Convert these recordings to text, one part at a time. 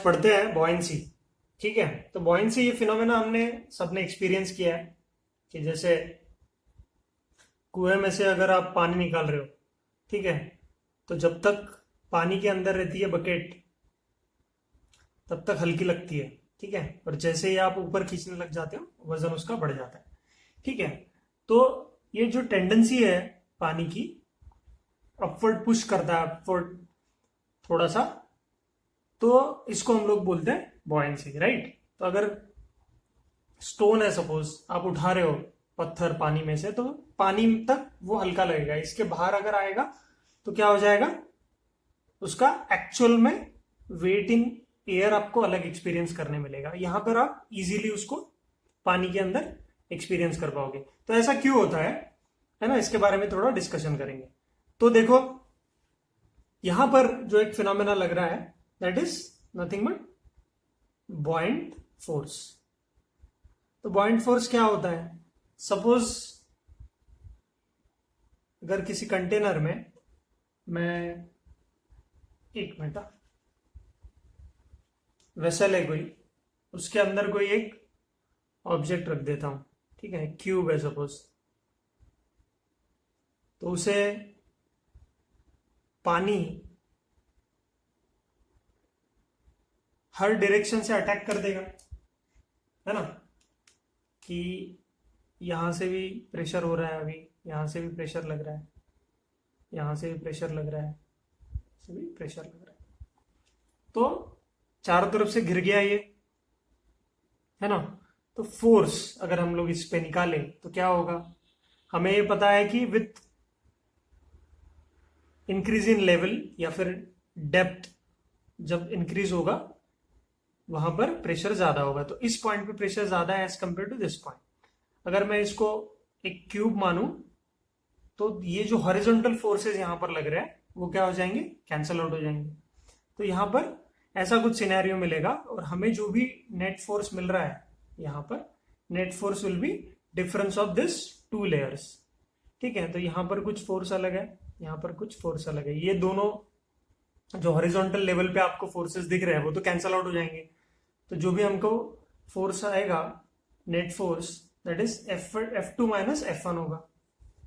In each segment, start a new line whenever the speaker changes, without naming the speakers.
पढ़ते हैं बॉयंसी। ठीक है, तो बॉयंसी ये फिनोमेना हमने सबने एक्सपीरियंस किया है कि जैसे कुएं में से अगर आप पानी निकाल रहे हो, ठीक है, तो जब तक पानी के अंदर रहती है बकेट तब तक हल्की लगती है। ठीक है, और जैसे ही आप ऊपर खींचने लग जाते हो वजन उसका बढ़ जाता है। ठीक है, तो ये जो टेंडेंसी है पानी की, अपवर्ड पुश करता है, अपवर्ड थोड़ा सा, तो इसको हम लोग बोलते हैं बॉयंसी, राइट। तो अगर स्टोन है, सपोज आप उठा रहे हो पत्थर पानी में से, तो पानी तक वो हल्का लगेगा, इसके बाहर अगर आएगा तो क्या हो जाएगा, उसका एक्चुअल में वेट इन एयर आपको अलग एक्सपीरियंस करने मिलेगा। यहां पर आप इजीली उसको पानी के अंदर एक्सपीरियंस कर पाओगे। तो ऐसा क्यों होता है ना, इसके बारे में थोड़ा डिस्कशन करेंगे। तो देखो यहां पर जो एक फिनोमेना लग रहा है, that is nothing but बॉइंट force. तो बॉइंट फोर्स क्या होता है, सपोज अगर किसी कंटेनर में मैं, एक मिनट, वेसल है कोई, उसके अंदर कोई एक ऑब्जेक्ट रख देता हूं, ठीक है, क्यूब है सपोज, तो उसे पानी हर डायरेक्शन से अटैक कर देगा, है ना, कि यहां से भी प्रेशर हो रहा है, अभी यहां से भी प्रेशर लग रहा है, यहां से भी प्रेशर लग रहा है, से भी प्रेशर लग रहा है, तो चारों तरफ से घिर गया ये, है ना। तो फोर्स अगर हम लोग इस पे निकालें तो क्या होगा, हमें ये पता है कि विथ इंक्रीज इन लेवल या फिर डेप्थ जब इंक्रीज होगा वहां पर प्रेशर ज्यादा होगा। तो इस पॉइंट पे प्रेशर ज्यादा है as compare to this point. अगर मैं इसको एक क्यूब मानूं तो ये जो हॉरिजॉन्टल फोर्सेस यहां पर लग रहे हैं वो क्या हो जाएंगे, कैंसल आउट हो जाएंगे। तो यहां पर ऐसा कुछ सिनेरियो मिलेगा और हमें जो भी नेट फोर्स मिल रहा है यहां पर, net force will be difference of this two layers. ठीक है, तो यहां पर कुछ फोर्स अलग है, यहां पर कुछ फोर्स अलग है, ये दोनों जो हॉरिजॉन्टल लेवल पे आपको फोर्सेस दिख रहे हैं वो तो कैंसल आउट हो जाएंगे। तो जो भी हमको फोर्स आएगा, net force, that is F2 minus F1 होगा।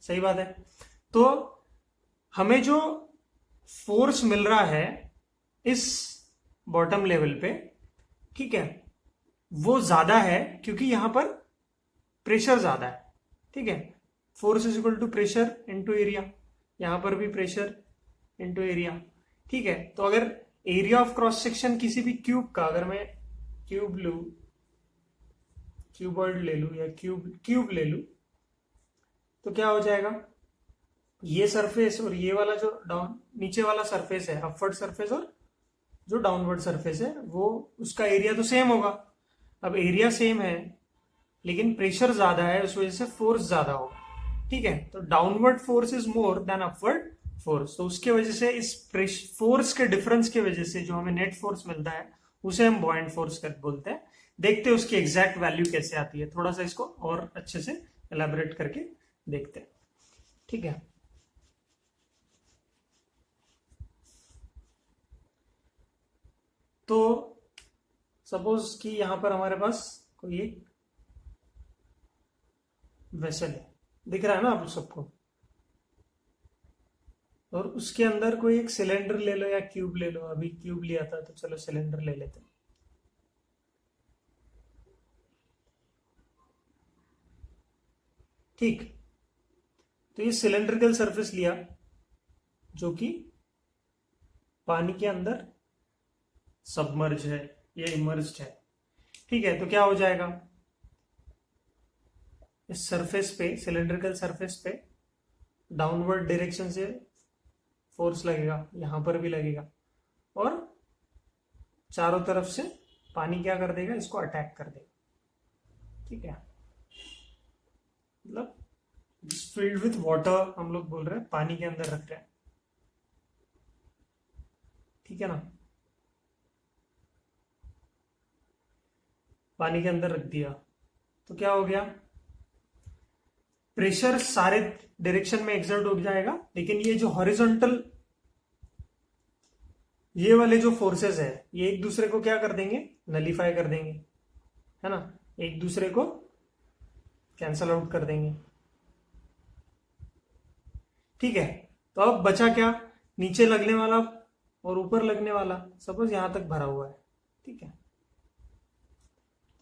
सही बात है। तो हमें जो फोर्स मिल रहा है इस बॉटम लेवल पे, ठीक है, वो ज्यादा है क्योंकि यहां पर प्रेशर ज्यादा है। ठीक है, force is equal to pressure into area, यहां पर भी प्रेशर इनटू एरिया। ठीक है, तो अगर एरिया ऑफ क्रॉस सेक्शन किसी भी क्यूब का, अगर मैं क्यूब लू, क्यूबॉइड ले लू या क्यूब ले लू, तो क्या हो जाएगा, ये सरफेस और ये वाला जो डाउन नीचे वाला सरफेस है, अपवर्ड सरफेस, और जो डाउनवर्ड सरफेस है वो, उसका एरिया तो सेम होगा। अब एरिया सेम है लेकिन प्रेशर ज्यादा है, उस वजह से फोर्स ज्यादा होगा। ठीक है, तो downward force is more than upward force, तो उसके वजह से इस फोर्स के डिफरेंस की वजह से जो हमें नेट फोर्स मिलता है उसे हम बॉइंट फोर्स कर बोलते हैं। देखते हैं उसकी एग्जैक्ट वैल्यू कैसे आती है, थोड़ा सा इसको और अच्छे से एलैबोरेट करके देखते हैं। ठीक है, तो सपोज कि यहां पर हमारे पास कोई एक वेसल है, दिख रहा है ना आप सबको, और उसके अंदर कोई एक सिलेंडर ले लो या क्यूब ले लो, अभी क्यूब लिया था तो चलो सिलेंडर ले लेते हैं। ठीक, तो ये सिलेंड्रिकल सरफेस लिया जो कि पानी के अंदर सबमर्ज है या इमर्ज्ड है। ठीक है, तो क्या हो जाएगा, इस सरफेस पे, सिलेंड्रिकल सरफेस पे डाउनवर्ड डायरेक्शन से फोर्स लगेगा, यहां पर भी लगेगा, और चारों तरफ से पानी क्या कर देगा, इसको अटैक कर देगा। ठीक है, मतलब फिल्ड विथ वाटर हम लोग बोल रहे हैं, पानी के अंदर रख रहे हैं। ठीक है ना, पानी के अंदर रख दिया तो क्या हो गया, प्रेशर सारे डायरेक्शन में एक्सर्ट हो जाएगा, लेकिन ये जो हॉरिजॉन्टल ये वाले जो फोर्सेस है ये एक दूसरे को क्या कर देंगे, नलीफाई कर देंगे, है ना, एक दूसरे को कैंसल आउट कर देंगे। ठीक है, तो अब बचा क्या, नीचे लगने वाला और ऊपर लगने वाला। सपोज यहां तक भरा हुआ है, ठीक है,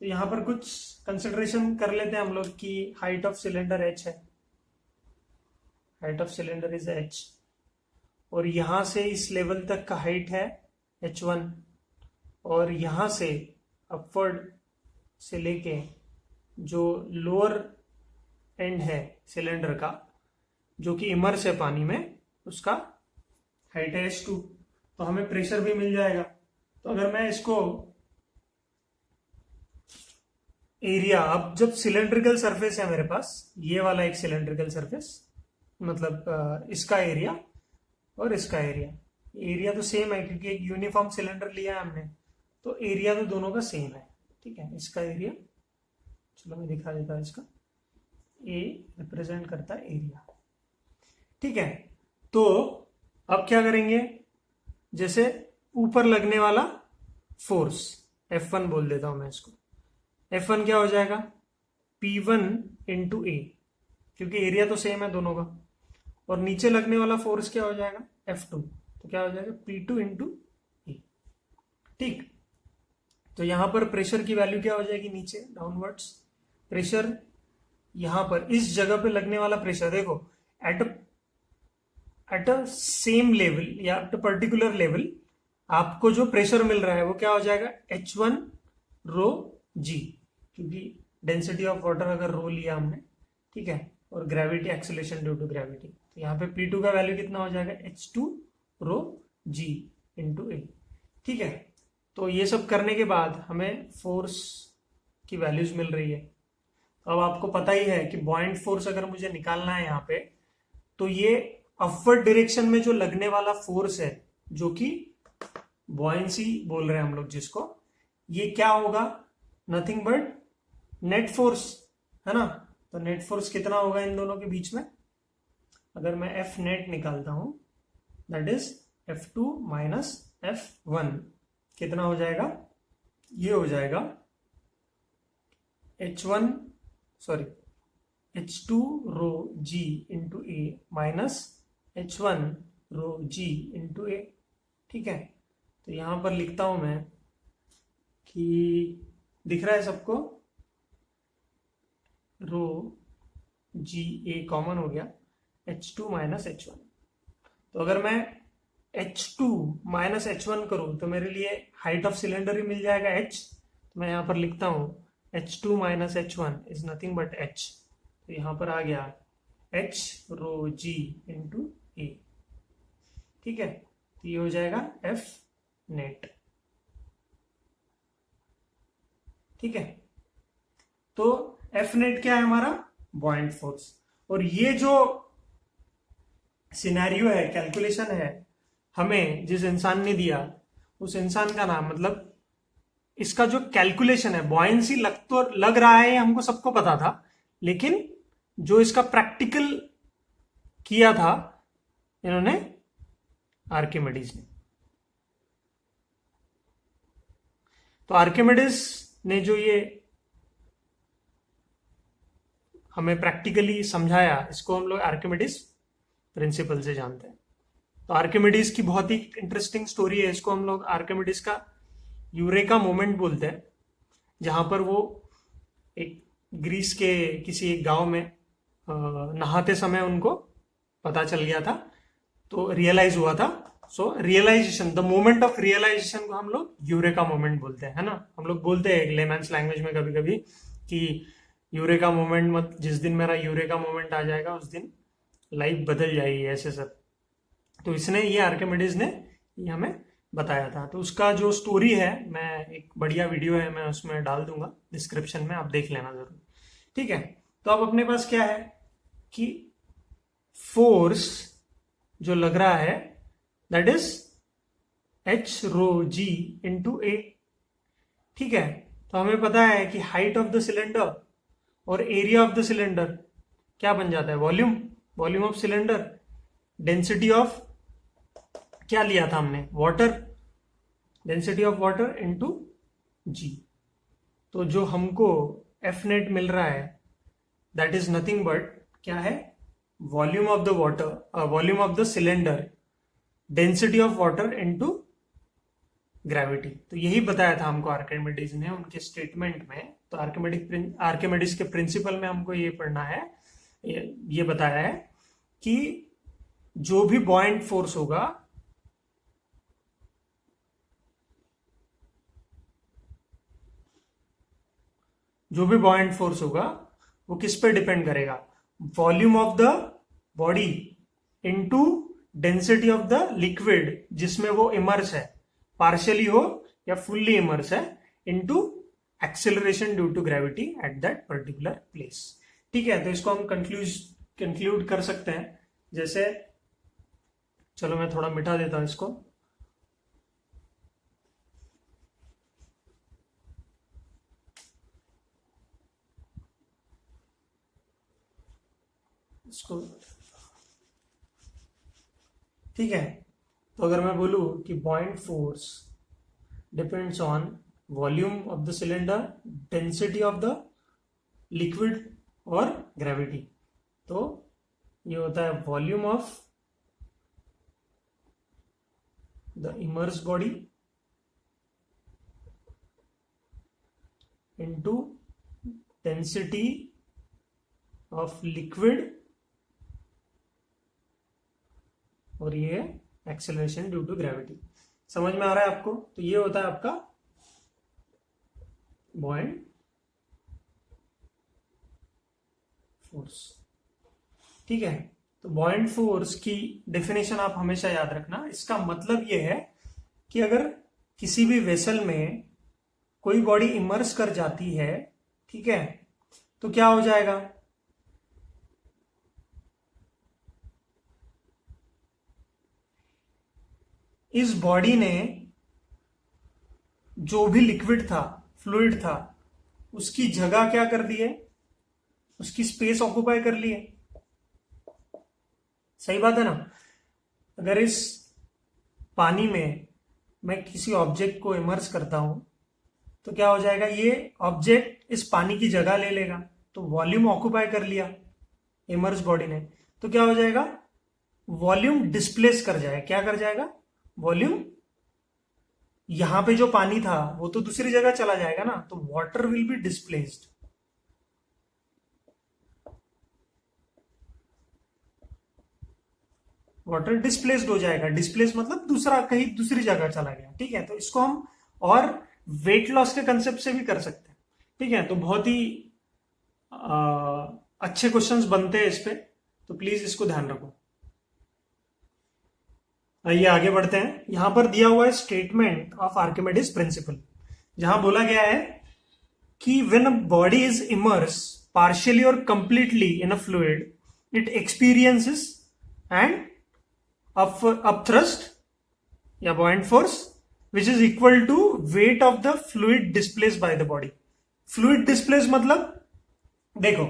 तो यहां पर कुछ कंसिडरेशन कर लेते हैं हम लोग कि हाइट ऑफ सिलेंडर h है, height of cylinder is h, और यहां से इस लेवल तक का हाइट है h1, और यहां से अपवर्ड से लेके जो लोअर एंड है सिलेंडर का जो कि इमर्स है पानी में, उसका हाइट है h2, तो हमें प्रेशर भी मिल जाएगा। तो अगर मैं इसको एरिया, अब जब सिलेंड्रिकल सरफेस है मेरे पास, ये वाला एक सिलेंड्रिकल सरफेस, मतलब इसका एरिया और इसका एरिया, एरिया तो सेम है क्योंकि एक यूनिफॉर्म सिलेंडर लिया है हमने, तो एरिया तो दोनों का सेम है। ठीक है, इसका एरिया, चलो मैं दिखा देता हूं, इसका ए रिप्रेजेंट करता है एरिया। ठीक है, तो अब क्या करेंगे, जैसे ऊपर लगने वाला फोर्स F1 बोल देता हूं मैं इसको, F1 क्या हो जाएगा, P1 इंटू ए, क्योंकि एरिया तो सेम है दोनों का, और नीचे लगने वाला फोर्स क्या हो जाएगा, F2, तो क्या हो जाएगा P2 इंटू ए। ठीक, तो यहां पर प्रेशर की वैल्यू क्या हो जाएगी, नीचे डाउनवर्ड्स प्रेशर, यहां पर इस जगह पे लगने वाला प्रेशर, देखो एट अ सेम लेवल या एट अ पर्टिकुलर लेवल आपको जो प्रेशर मिल रहा है वो क्या हो जाएगा, H1 रो जी, क्योंकि डेंसिटी ऑफ वाटर अगर रो लिया हमने, ठीक है, और gravity acceleration due to gravity, तो यहाँ पे P2 का वैल्यू कितना हो जाएगा, H2 row G into A. ठीक है, तो ये सब करने के बाद हमें फोर्स की वैल्यूज मिल रही है। अब आपको पता ही है कि बॉइंट फोर्स अगर मुझे निकालना है यहाँ पे, तो ये अपवर्ड डायरेक्शन में जो लगने वाला फोर्स है, जो कि बॉयंसी बोल रहे हैं हम लोग जिसको, ये क्या होगा, नथिंग बट नेट फोर्स, है ना। तो नेट फोर्स कितना होगा इन दोनों के बीच में, अगर मैं F नेट निकालता हूं, that is F2 minus F1, कितना हो जाएगा, ये हो जाएगा H2 row G into A minus H1 row G into A. ठीक है, तो यहां पर लिखता हूं मैं कि दिख रहा है सबको, रो जी ए कॉमन हो गया, H2 माइनस H1, तो अगर मैं H2 माइनस H1 करूं तो मेरे लिए हाइट ऑफ सिलेंडर ही मिल जाएगा H, तो मैं यहां पर लिखता हूं H2 minus H1 is nothing but H, तो यहां पर आ गया H rho G into A. ठीक है, तो ये हो जाएगा F नेट। ठीक है, तो F नेट क्या है हमारा, बॉइंट फोर्स, और ये जो सिनेरियो है, कैलकुलेशन है, हमें जिस इंसान ने दिया, उस इंसान का नाम, मतलब इसका जो कैलकुलेशन है, बॉयंसी लग रहा है, हमको सबको पता था, लेकिन जो इसका प्रैक्टिकल किया था इन्होंने, आर्किमिडीज ने। तो आर्किमिडीज ने जो ये हमें प्रैक्टिकली समझाया, इसको हम लोग आर्किमिडीज प्रिंसिपल से जानते हैं। तो आर्किमिडीज की बहुत ही इंटरेस्टिंग स्टोरी है, इसको हम लोग आर्किमिडीज का यूरेका मोमेंट बोलते हैं, जहां पर वो एक ग्रीस के किसी एक गांव में नहाते समय उनको पता चल गया था, तो रियलाइज हुआ था। So realisation, the moment of realisation को हम लोग यूरेका मोमेंट बोलते हैं, है ना। हम लोग बोलते हैं लेमैन्स लैंग्वेज में कभी कभी कि यूरेका मोमेंट, मत जिस दिन मेरा यूरेका मोमेंट आ जाएगा उस दिन लाइफ बदल जाएगी, ऐसे सब। तो इसने, ये आर्किमिडीज ने ये हमें बताया था। तो उसका जो स्टोरी है, मैं एक बढ़िया वीडियो है, मैं उसमें डाल दूंगा डिस्क्रिप्शन में, आप देख लेना जरूर। ठीक है, तो अब अपने पास क्या है कि फोर्स जो लग रहा है that is H rho G into A. ठीक है, तो हमें पता है कि हाइट ऑफ द सिलेंडर और एरिया ऑफ द सिलेंडर क्या बन जाता है, volume of cylinder, density of क्या लिया था हमने, water, density of water into G. तो जो हमको एफ नेट मिल रहा है दैट इज नथिंग बट क्या है, volume of the water, volume of the cylinder, density of water into gravity. तो यही बताया था हमको आर्किमिडीज ने उनके स्टेटमेंट में। तो आर्किमिडीज के प्रिंसिपल में हमको ये पढ़ना है, ये बताया है कि जो भी बॉयंट फोर्स होगा वो किस पे डिपेंड करेगा, volume of the body into density of the liquid जिसमें वो इमर्स है, पार्शियली हो या फुल्ली इमर्स है, into acceleration due to gravity at that particular place. ठीक है, तो इसको हम कंक्लूड कर सकते हैं। जैसे चलो मैं थोड़ा मिटा देता हूं इसको। ठीक है, तो अगर मैं बोलूं कि बॉइंट force depends on volume of the cylinder, density of the liquid और ग्रेविटी, तो ये होता है volume of the immerse body into density of liquid और ये एक्सेलरेशन ड्यू टू ग्रेविटी। समझ में आ रहा है आपको? तो ये होता है आपका बॉयंट फोर्स। ठीक है, तो बॉयंट फोर्स की डेफिनेशन आप हमेशा याद रखना। इसका मतलब ये है कि अगर किसी भी वेसल में कोई बॉडी इमर्स कर जाती है, ठीक है, तो क्या हो जाएगा, इस बॉडी ने जो भी लिक्विड था, फ्लूइड था, उसकी जगह क्या कर दी है, उसकी स्पेस ऑक्युपाई कर ली है। सही बात है ना? अगर इस पानी में मैं किसी ऑब्जेक्ट को इमर्स करता हूं तो क्या हो जाएगा, ये ऑब्जेक्ट इस पानी की जगह ले लेगा, तो वॉल्यूम ऑक्युपाई कर लिया इमर्स बॉडी ने, तो क्या हो जाएगा, वॉल्यूम डिस्प्लेस कर जाएगा। क्या कर जाएगा, वॉल्यूम, यहां पे जो पानी था वो तो दूसरी जगह चला जाएगा ना, तो water will be displaced. Water displaced हो जाएगा। डिस्प्लेस मतलब दूसरा, कहीं दूसरी जगह चला गया। ठीक है, तो इसको हम और वेट लॉस के कंसेप्ट से भी कर सकते हैं। ठीक है, तो बहुत ही अच्छे क्वेश्चंस बनते हैं इस पे, तो प्लीज इसको ध्यान रखो। आइए आगे बढ़ते हैं। यहां पर दिया हुआ है स्टेटमेंट ऑफ आर्किमिडीज प्रिंसिपल, जहां बोला गया है कि when a body is immerse partially और completely in a fluid, it experiences and upthrust या buoyant force which is equal to weight of the fluid displaced by the body। fluid displaced मतलब देखो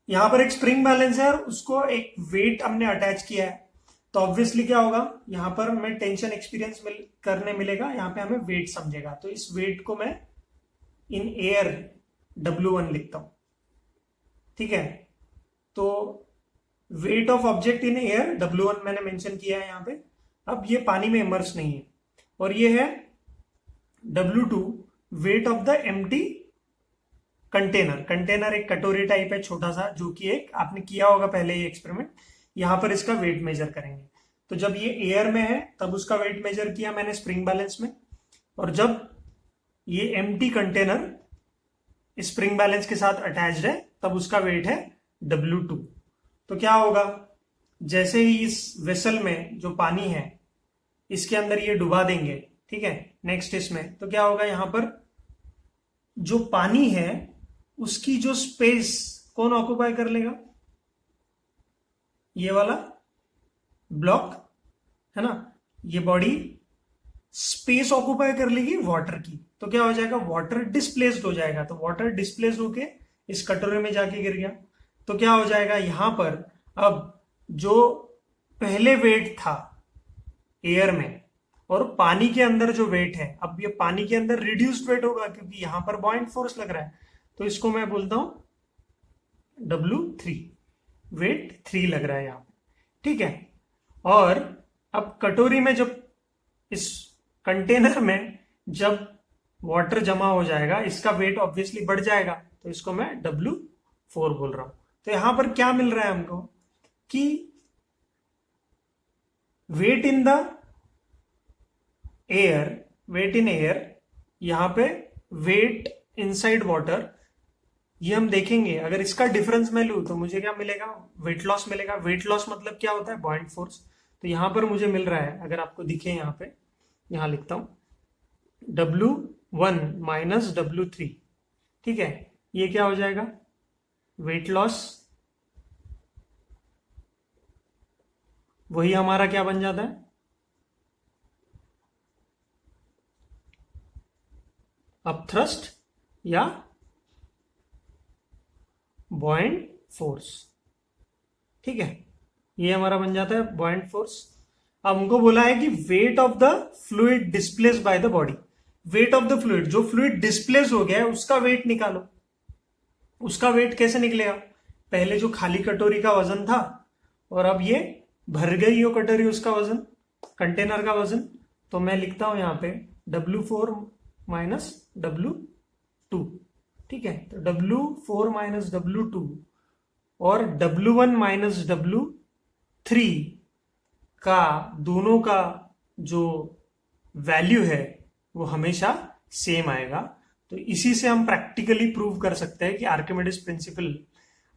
यहां पर एक स्प्रिंग बैलेंस है और उसको एक वेट हमने अटैच किया है, तो ऑब्वियसली क्या होगा, यहां पर हमें टेंशन एक्सपीरियंस करने मिलेगा, यहां पे हमें वेट समझेगा। तो इस वेट को मैं इन एयर W1 लिखता हूं। ठीक है, तो weight of object in air W1 मैंने मेंशन किया है यहां पे। अब ये पानी में इमर्स नहीं है, और ये है W2 wait of the empty container. Container एक कटोरी टाइप है छोटा सा, जो कि एक आपने किया होगा पहले ये एक्सपेरिमेंट। यहां पर इसका वेट मेजर करेंगे, तो जब ये एयर में है तब उसका वेट मेजर किया मैंने स्प्रिंग बैलेंस में, और जब ये एम्प्टी कंटेनर स्प्रिंग बैलेंस के साथ अटैच्ड है तब उसका वेट है W2। तो क्या होगा, जैसे ही इस वेसल में जो पानी है इसके अंदर ये डुबा देंगे, ठीक है, नेक्स्ट इसमें, तो क्या होगा, यहां पर जो पानी है उसकी जो स्पेस कौन ऑक्युपाई कर लेगा, ये वाला ब्लॉक है ना, ये बॉडी स्पेस ऑक्युपाई कर लेगी वाटर की। तो क्या हो जाएगा, वाटर डिस्प्लेस्ड हो जाएगा। तो वाटर डिस्प्लेस्ड होके इस कटोरे में जाके गिर गया, तो क्या हो जाएगा, यहां पर अब जो पहले वेट था एयर में और पानी के अंदर जो वेट है, अब ये पानी के अंदर रिड्यूस्ड वेट होगा क्योंकि यहां पर बॉइंट फोर्स लग रहा है, तो इसको मैं बोलता हूं W3, वेट 3 लग रहा है यहां पे, ठीक है। और अब कटोरी में जब, इस कंटेनर में जब वाटर जमा हो जाएगा, इसका वेट ऑब्वियसली बढ़ जाएगा, तो इसको मैं W4 बोल रहा हूं। तो यहां पर क्या मिल रहा है हमको कि weight in the air, weight in air, यहां पे वेट इनसाइड वाटर, ये हम देखेंगे। अगर इसका डिफरेंस मैं लूं तो मुझे क्या मिलेगा, वेट लॉस मिलेगा। वेट लॉस मतलब क्या होता है, बॉइंट फोर्स। तो यहां पर मुझे मिल रहा है, अगर आपको दिखे यहां पे, यहां लिखता हूं W1 माइनस W3, ठीक है। ये क्या हो जाएगा, वेट लॉस, वही हमारा क्या बन जाता है, अपथ्रस्ट या बॉइंट फोर्स, ठीक है। ये हमारा बन जाता है बॉइंट फोर्स। अब हमको बोला है कि wait of the fluid displace by the body, wait of the fluid, जो फ्लूइड डिस्प्लेस हो गया है उसका वेट निकालो। उसका वेट कैसे निकलेगा, पहले जो खाली कटोरी का वजन था और अब ये भर गई हो कटोरी, उसका वजन, कंटेनर का वजन। तो मैं लिखता हूं यहां पे W4 माइनस W2, ठीक है। तो W4 माइनस W2 और W1 माइनस W3 का, दोनों का जो वैल्यू है वो हमेशा सेम आएगा। तो इसी से हम प्रैक्टिकली प्रूव कर सकते हैं कि आर्किमिडीज प्रिंसिपल,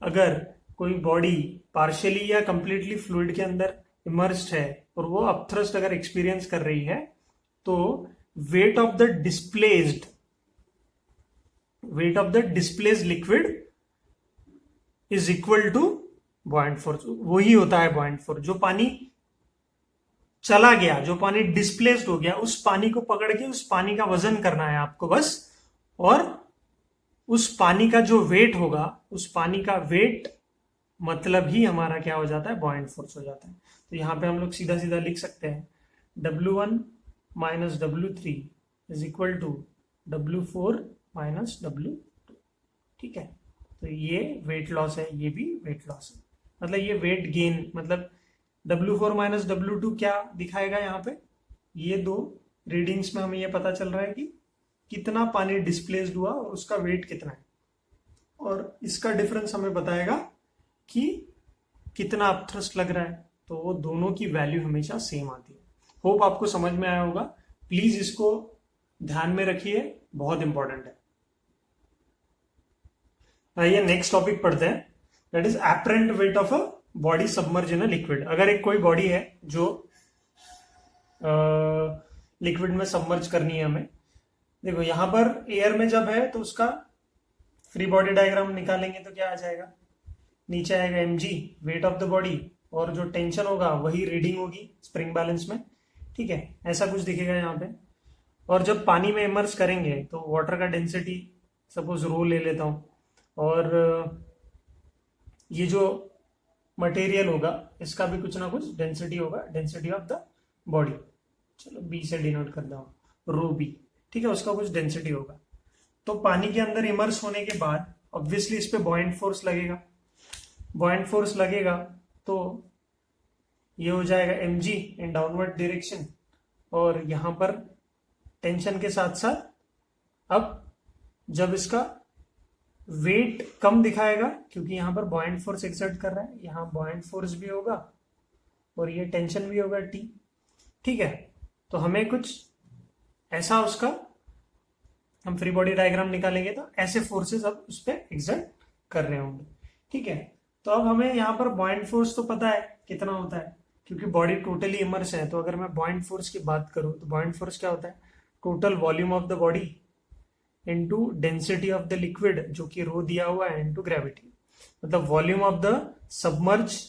अगर कोई बॉडी पार्शियली या कंप्लीटली फ्लूइड के अंदर इमर्स्ड है और वो अपथ्रस्ट अगर एक्सपीरियंस कर रही है, तो weight of the displaced liquid is equal to buoyant force. वही होता है बॉइंट फोर्स। जो पानी चला गया, जो पानी डिस्प्लेस्ड हो गया, उस पानी को पकड़ के उस पानी का वजन करना है आपको बस, और उस पानी का जो वेट होगा, उस पानी का वेट मतलब ही हमारा क्या हो जाता है, बॉइंट फोर्स हो जाता है। तो यहां पे हम लोग सीधा सीधा लिख सकते हैं W1 minus W3 is equal to W4 minus W2, ठीक है। तो ये वेट लॉस है, ये भी वेट लॉस है, मतलब ये वेट गेन, मतलब W4 माइनस W2 क्या दिखाएगा यहाँ पे, ये दो रीडिंग्स में हमें ये पता चल रहा है कि कितना पानी डिस्प्लेस्ड हुआ और उसका वेट कितना है, और इसका डिफरेंस हमें बताएगा कि कितना अपथ्रस्ट लग रहा है। तो वो दोनों की वैल्यू हमेशा सेम आती है। होप आपको समझ में आया होगा। प्लीज इसको ध्यान में रखिए, बहुत इंपॉर्टेंट है। आइए नेक्स्ट टॉपिक पढ़ते हैं, that is apparent weight of a body submerge in a liquid. अगर एक कोई बॉडी है जो लिक्विड में सबमर्ज करनी है हमें, देखो यहां पर एयर में जब है तो उसका फ्री बॉडी डायग्राम निकालेंगे तो क्या आ जाएगा, नीचे आएगा mg, wait of the body, और जो टेंशन होगा वही रीडिंग होगी स्प्रिंग बैलेंस में, ठीक है। ऐसा कुछ दिखेगा यहाँ पे। और जब पानी में इमर्स करेंगे तो वाटर का डेंसिटी सपोज रो ले लेता हूं, और ये जो मटेरियल होगा इसका भी कुछ ना कुछ डेंसिटी होगा, डेंसिटी ऑफ द बॉडी, चलो बी से डिनोट कर दो, रो बी, ठीक है, उसका कुछ डेंसिटी होगा। तो पानी के अंदर इमर्स होने के बाद ऑब्वियसली इस पे बॉइंट फोर्स लगेगा, बॉइंट फोर्स लगेगा तो ये हो जाएगा mg इन डाउनवर्ड डायरेक्शन, और यहां पर टेंशन के साथ साथ अब जब इसका वेट कम दिखाएगा क्योंकि यहां पर बॉइंट फोर्स एक्सर्ट कर रहा है, यहां बॉइंट फोर्स भी होगा और ये टेंशन भी होगा T, ठीक है। तो हमें कुछ ऐसा उसका, हम फ्री बॉडी डायग्राम निकालेंगे तो ऐसे फोर्सेस अब उस पर एक्सर्ट कर रहे होंगे, ठीक है। तो अब हमें यहाँ पर बॉइंट फोर्स तो पता है कितना होता है क्योंकि बॉडी टोटली इमर्स है। तो अगर मैं बॉइंट फोर्स की बात करूं तो बॉइंट फोर्स क्या होता है, total volume of the body into density of the liquid, जो कि रो दिया हुआ है, इनटू ग्रेविटी, मतलब volume of the submerge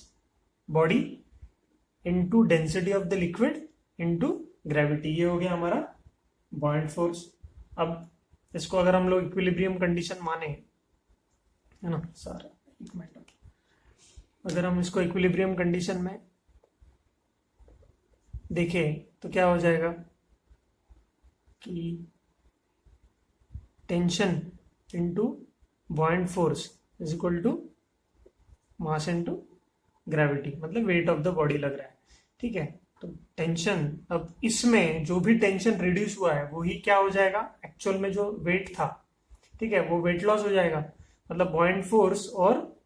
body into density of the liquid into gravity, ये हो गया हमारा बॉइंट फोर्स। अब इसको अगर हम लोग इक्विलिब्रियम कंडीशन माने, है ना सर, एक मिनट, अगर हम इसको इक्विलिब्रियम कंडीशन में देखें तो क्या हो जाएगा कि tension into buoyant force is equal to mass into gravity, मतलब वेट ऑफ द बॉडी लग रहा है। ठीक है, तो टेंशन, अब इसमें जो भी टेंशन रिड्यूस हुआ है वही क्या हो जाएगा, एक्चुअल में जो वेट था, ठीक है, वो वेट लॉस हो जाएगा। मतलब बॉइंट फोर्स और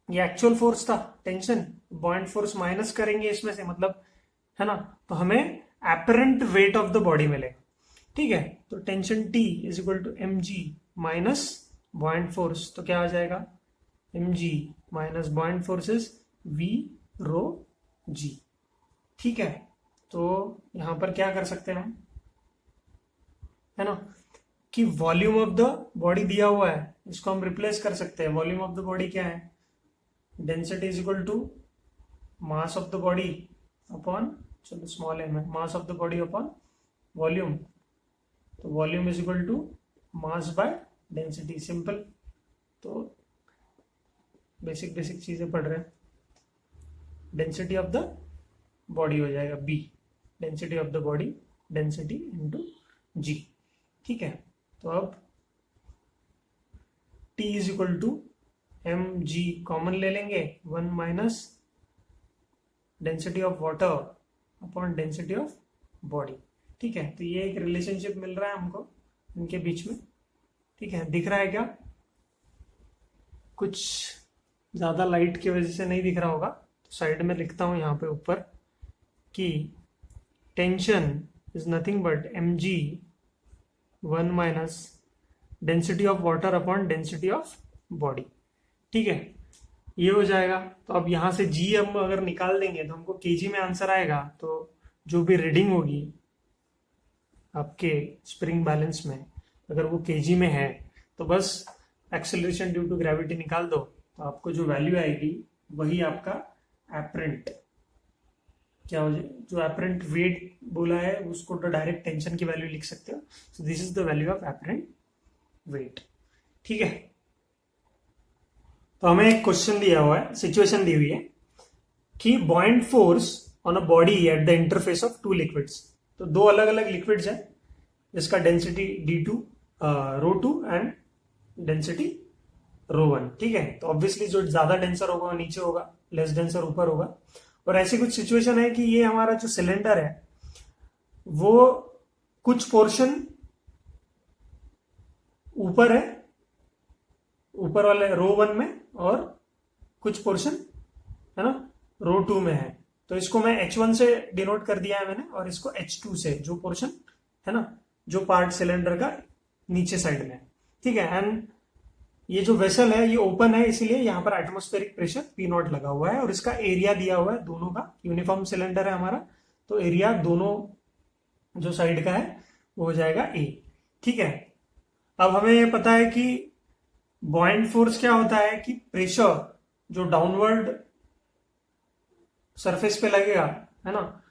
ये एक्चुअल फोर्स था टेंशन, बॉइंट फोर्स माइनस करेंगे इसमें से, मतलब है ना, तो हमें apparent weight of the body मिलेगा। ठीक है, तो tension T is equal to M G minus buoyant force, तो क्या आ जाएगा, M G minus buoyant force is V rho G. ठीक है, तो यहां पर क्या कर सकते हैं हम, है ना, कि वॉल्यूम ऑफ द बॉडी दिया हुआ है, इसको हम रिप्लेस कर सकते हैं। वॉल्यूम ऑफ द बॉडी क्या है, density is equal to mass of the body upon, चलो स्मॉल एम है, mass of the body upon volume, तो volume is equal to mass by density, simple. तो बेसिक बेसिक चीजें पढ़ रहे हैं। डेंसिटी ऑफ द बॉडी हो जाएगा B, density of the body, density into G. ठीक है, तो अब T is equal to M G common ले लेंगे, 1 minus density of water upon density of body. ठीक है, तो ये एक रिलेशनशिप मिल रहा है हमको इनके बीच में। ठीक है, दिख रहा है क्या, कुछ ज्यादा लाइट की वजह से नहीं दिख रहा होगा, तो साइड में लिखता हूं यहाँ पे ऊपर कि tension is nothing but m g 1 minus density of water upon density of body. ठीक है, ये हो जाएगा। तो अब यहां से जी हम अगर निकाल देंगे तो हमको केजी में आंसर आएगा। तो जो भी रीडिंग होगी आपके स्प्रिंग बैलेंस में, अगर वो केजी में है तो बस एक्सेलरेशन ड्यू टू ग्रेविटी निकाल दो, तो आपको जो वैल्यू आएगी वही आपका एपरेंट क्या हो जाए, जो एपरेंट वेट बोला है उसको तो डायरेक्ट टेंशन की वैल्यू लिख सकते हो। So this is the value of apparent wait. ठीक है, तो हमें एक क्वेश्चन दिया हुआ है, सिचुएशन दी हुई है कि बॉइंट force on a body at the interface of two liquids. तो दो अलग अलग लिक्विड्स हैं जिसका डेंसिटी D2 ρ2 एंड डेंसिटी ρ1। ठीक है, तो ऑब्वियसली जो ज्यादा डेंसर होगा वो नीचे होगा, लेस डेंसर ऊपर होगा। और ऐसी कुछ सिचुएशन है कि ये हमारा जो सिलेंडर है वो कुछ पोर्शन ऊपर है, ऊपर वाले ρ1 में, और कुछ पोर्शन है ना ρ2 में है। तो इसको मैं H1 से डिनोट कर दिया है मैंने, और इसको H2 से, जो पोर्शन है ना, जो पार्ट सिलेंडर का नीचे साइड में है। ठीक है, एंड ये जो वेसल है ये ओपन है, इसीलिए यहाँ पर एटमॉस्फेरिक प्रेशर P0 लगा हुआ है, और इसका एरिया दिया हुआ है दोनों का, यूनिफॉर्म सिलेंडर है हमारा, तो एरिया दोनों जो साइड का है वो हो जाएगा A। ठीक है, अब हमें ये पता है कि बॉइंट फोर्स क्या होता है कि प्रेशर जो डाउनवर्ड सरफेस पे लगेगा, है ना,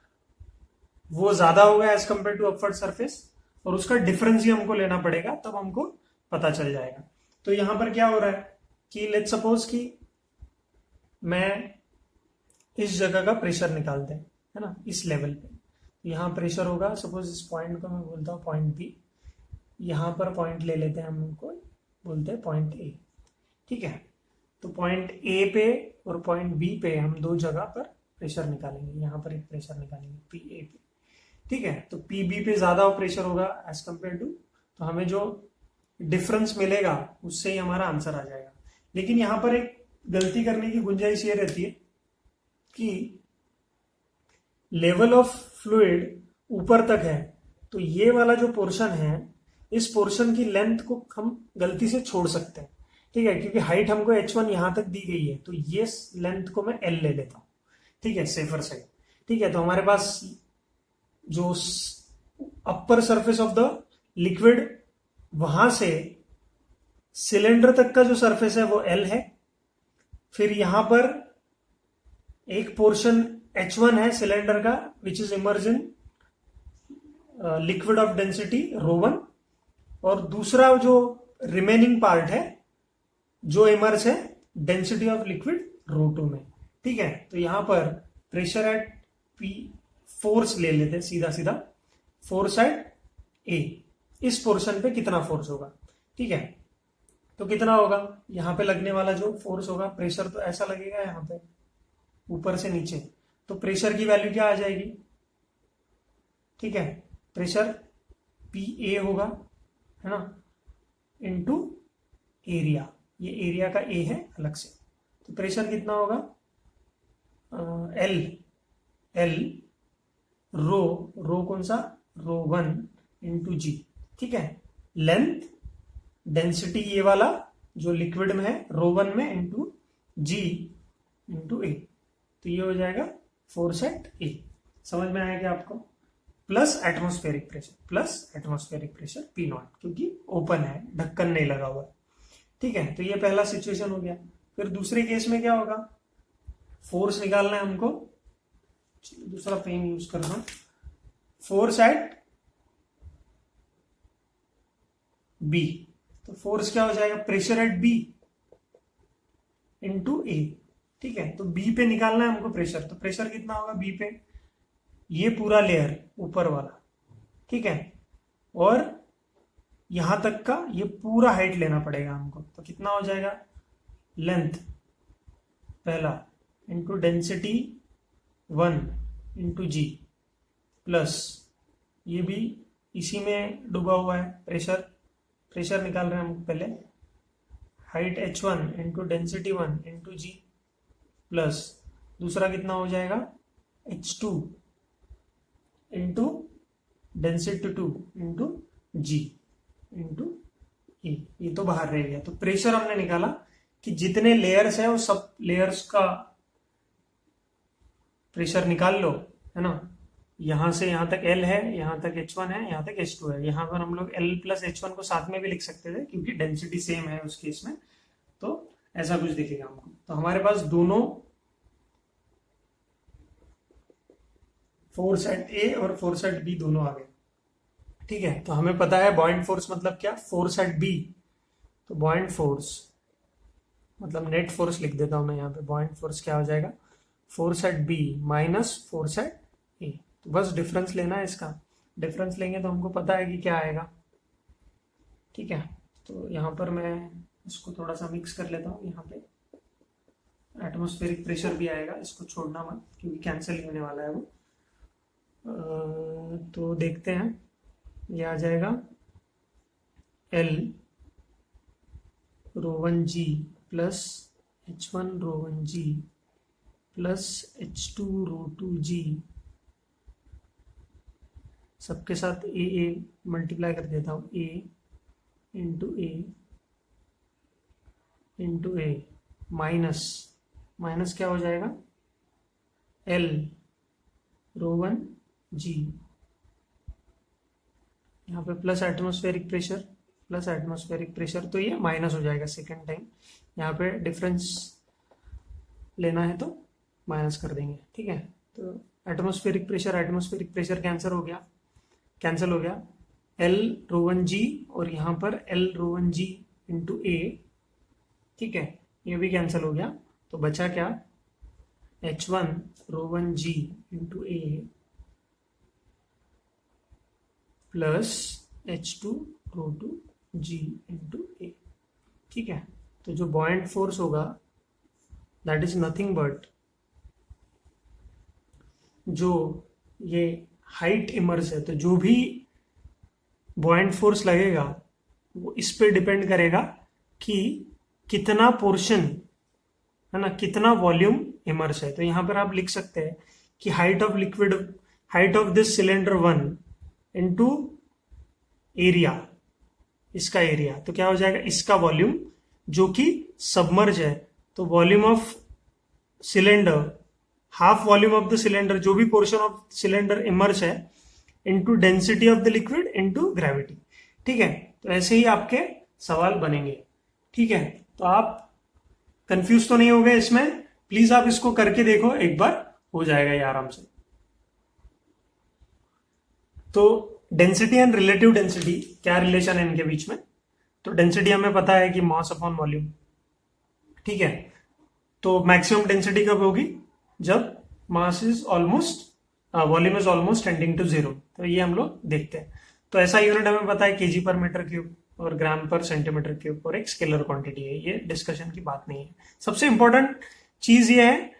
वो ज्यादा होगा as compare to upward surface, और उसका डिफरेंस ही हमको लेना पड़ेगा, तब हमको पता चल जाएगा। तो यहां पर क्या हो रहा है कि लेट्स सपोज कि मैं इस जगह का प्रेशर निकालते हैं, है ना, इस लेवल पे यहां प्रेशर होगा, सपोज इस पॉइंट को मैं बोलता हूं पॉइंट बी, यहां पर पॉइंट ले लेते हैं हम, उनको बोलते हैं पॉइंट ए। ठीक है, तो पॉइंट ए पे और पॉइंट बी पे हम दो जगह पर प्रेशर निकालेंगे, यहां पर एक प्रेशर निकालेंगे पी ए पे। ठीक है, तो पी बी पे ज्यादा प्रेशर होगा एज कंपेयर टू, तो हमें जो डिफरेंस मिलेगा उससे ही हमारा आंसर आ जाएगा। लेकिन यहां पर एक गलती करने की गुंजाइश ये रहती है कि लेवल ऑफ फ्लूइड ऊपर तक है, तो ये वाला जो पोर्शन है, इस पोर्शन की लेंथ को हम गलती से छोड़ सकते हैं। ठीक है, क्योंकि हाइट हमको H1 यहां तक दी गई है, तो ये लेंथ को मैं L ले लेता हूं। ठीक है, सेफर साइड। ठीक है, तो हमारे पास जो upper surface of the liquid, वहां से सिलेंडर तक का जो सरफेस है वो L है, फिर यहां पर एक पोर्शन H1 है सिलेंडर का which is emerge in liquid of density ρ1, और दूसरा जो रिमेनिंग पार्ट है जो इमर्ज है डेंसिटी ऑफ लिक्विड ρ2 में। ठीक है, तो यहां पर प्रेशर एट फोर्स ले लेते हैं सीधा सीधा, फोर्स एट ए, इस पोर्शन पे कितना फोर्स होगा, ठीक है। तो कितना होगा, यहाँ पे लगने वाला जो फोर्स होगा, प्रेशर तो ऐसा लगेगा यहाँ पे ऊपर से नीचे, तो प्रेशर की वैल्यू क्या आ जाएगी, ठीक है, प्रेशर पी ए होगा, है ना, इनटू एरिया, ये एरिया का ए है अलग से, तो प्रेशर कितना होगा, एल, एल रो, रो कौन सा, रो 1 इंटू जी, ठीक है, लेंथ, डेंसिटी ये वाला जो लिक्विड में है रो 1 में इंटू जी इंटू ए, तो ये हो जाएगा फोर्स एट ए। समझ में आया क्या आपको, plus atmospheric pressure, plus atmospheric pressure P not, क्योंकि ओपन है, ढक्कन नहीं लगा हुआ है, ठीक है। तो ये पहला सिचुएशन हो गया। फिर दूसरे केस में क्या होगा, फोर्स निकालना है हमको, दूसरा पेन यूज करना, फोर्स एट बी, तो फोर्स क्या हो जाएगा, pressure at B into A, ठीक है। तो बी पे निकालना है हमको प्रेशर, तो प्रेशर कितना होगा बी पे, ये पूरा लेयर ऊपर वाला, ठीक है, और यहां तक का ये पूरा हाइट लेना पड़ेगा हमको, तो कितना हो जाएगा, लेंथ पहला into density 1 into G, plus ये भी इसी में डूबा हुआ है, प्रेशर, प्रेशर निकाल रहे हैं हम पहले, height h1 into density 1 into G, plus दूसरा कितना हो जाएगा, h2 into density 2 into G into A, ये तो बाहर रह गया। तो प्रेशर हमने निकाला कि जितने लेयर्स है वो सब लेयर्स का प्रेशर निकाल लो, है ना, यहां से यहां तक L है, यहां तक H1 है, यहां तक H2 है, यहां पर हम लोग L प्लस H1 को साथ में भी लिख सकते थे क्योंकि डेंसिटी सेम है उस केस में, तो ऐसा कुछ दिखेगा हमको। तो हमारे पास दोनों फोर्स एट ए और फोर्स एट बी दोनों आ गए, ठीक है। तो हमें पता है बॉइंट फोर्स मतलब क्या, फोर्स एट बी, तो बॉइंट फोर्स मतलब नेट फोर्स लिख देता हूं मैं यहाँ पे, बॉइंट फोर्स क्या हो जाएगा, force at B minus force at A, तो बस डिफरेंस लेना है इसका, डिफरेंस लेंगे तो हमको पता है कि क्या आएगा, ठीक है। तो यहाँ पर मैं इसको थोड़ा सा मिक्स कर लेता हूँ, यहाँ पे एटमॉस्फेरिक प्रेशर भी आएगा, इसको छोड़ना मत क्योंकि कैंसिल होने वाला है वो। तो देखते हैं, ये आ जाएगा L रो 1G प्लस H1 रो 1G प्लस H2 रो 2G, सबके साथ ए मल्टीप्लाई कर देता हूँ, ए इंटू ए माइनस, माइनस क्या हो जाएगा, L रो 1G, यहाँ पे plus atmospheric pressure, plus atmospheric pressure, तो ये माइनस हो जाएगा सेकेंड टाइम, यहाँ पे डिफरेंस लेना है तो माइनस कर देंगे, ठीक है। तो एटमॉस्फेरिक प्रेशर कैंसिल हो गया, L रो 1G और यहाँ पर L row 1G into A, ठीक है, ये भी कैंसिल हो गया, तो बचा क्या, H1 row 1G into A plus H2 row 2G into A, ठीक है। तो जो बॉयंट फोर्स होगा दैट इज नथिंग बट जो ये हाइट इमर्स है, तो जो भी बॉयंट फोर्स लगेगा वो इस पे डिपेंड करेगा कि कितना पोर्शन, है ना, कितना वॉल्यूम इमर्स है। तो यहां पर आप लिख सकते हैं कि height of this cylinder 1 into area, इसका एरिया, तो क्या हो जाएगा, इसका वॉल्यूम जो कि सबमर्ज है, तो volume of cylinder, half volume of the cylinder, जो भी पोर्शन ऑफ सिलेंडर इमर्ज है, into density of the liquid into gravity, ठीक है। तो ऐसे ही आपके सवाल बनेंगे, ठीक है। तो आप कंफ्यूज तो नहीं हो गए इसमें, प्लीज आप इसको करके देखो एक बार, हो जाएगा ये आराम से। तो डेंसिटी एंड रिलेटिव डेंसिटी, क्या रिलेशन है इनके बीच में, तो डेंसिटी हमें पता है कि मास अपॉन वॉल्यूम, ठीक है। तो मैक्सिमम डेंसिटी कब होगी, जब mass is almost volume is almost tending to zero. तो ये हम लोग देखते हैं। तो ऐसा यूनिट हमें पता है केजी पर मीटर क्यूब और ग्राम पर सेंटीमीटर क्यूब और एक स्केलर क्वांटिटी है, ये डिस्कशन की बात नहीं है। सबसे इंपॉर्टेंट चीज ये है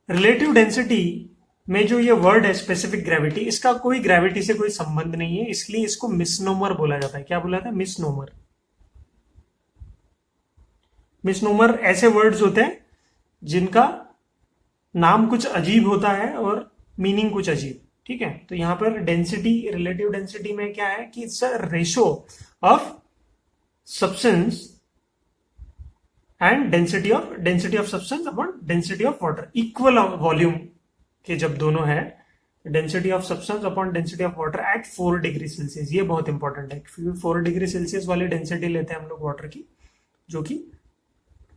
रिलेटिव डेंसिटी में जो ये वर्ड है स्पेसिफिक ग्रेविटी, इसका कोई ग्रेविटी से कोई संबंध नहीं है, इसलिए इसको मिसनोमर बोला जाता है। क्या बोला जाता है? मिसनोमर। मिसनोमर ऐसे वर्ड्स होते हैं जिनका नाम कुछ अजीब होता है और मीनिंग कुछ अजीब। ठीक है, तो यहां पर डेंसिटी, रिलेटिव डेंसिटी में क्या है कि it's a ratio of substance and density of substance upon density of water, equal volume के जब दोनों है, density of substance upon density of water at 4 degree Celsius. ये बहुत इंपॉर्टेंट है क्योंकि 4 डिग्री सेल्सियस वाली डेंसिटी लेते हैं हम लोग वाटर की, जो कि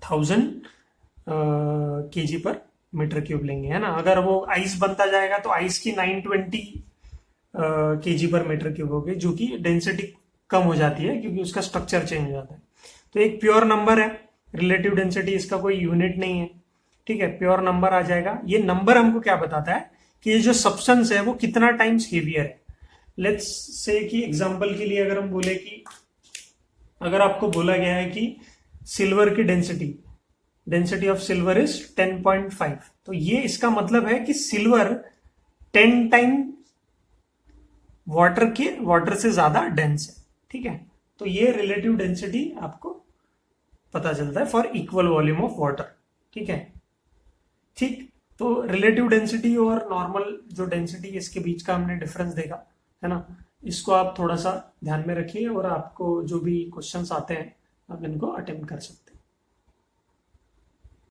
1000 केजी पर मीटर क्यूब लेंगे, है ना। अगर वो आइस बनता जाएगा तो आइस की 920 केजी पर मीटर क्यूब होगी, जो कि डेंसिटी कम हो जाती है क्योंकि उसका स्ट्रक्चर चेंज हो जाता है। तो एक प्योर नंबर है रिलेटिव डेंसिटी, इसका कोई यूनिट नहीं है। ठीक है, प्योर नंबर आ जाएगा। ये नंबर हमको क्या बताता है कि ये जो सब्सटेंस है वो कितना टाइम्स हेवियर है। लेट्स से कि एग्जांपल के लिए अगर हम बोले कि अगर आपको बोला गया है कि सिल्वर की डेंसिटी ऑफ सिल्वर इज 10.5, तो ये इसका मतलब है कि सिल्वर 10 टाइम वाटर से ज्यादा डेंस है। ठीक है, तो ये रिलेटिव डेंसिटी आपको पता चलता है for equal volume of water. ठीक है, ठीक। तो रिलेटिव डेंसिटी और नॉर्मल जो डेंसिटी इसके बीच का हमने डिफरेंस देखा, है ना। इसको आप थोड़ा सा ध्यान में रखिए और आपको जो भी क्वेश्चंस आते हैं आप इनको अटेम्प्ट कर सकते हैं।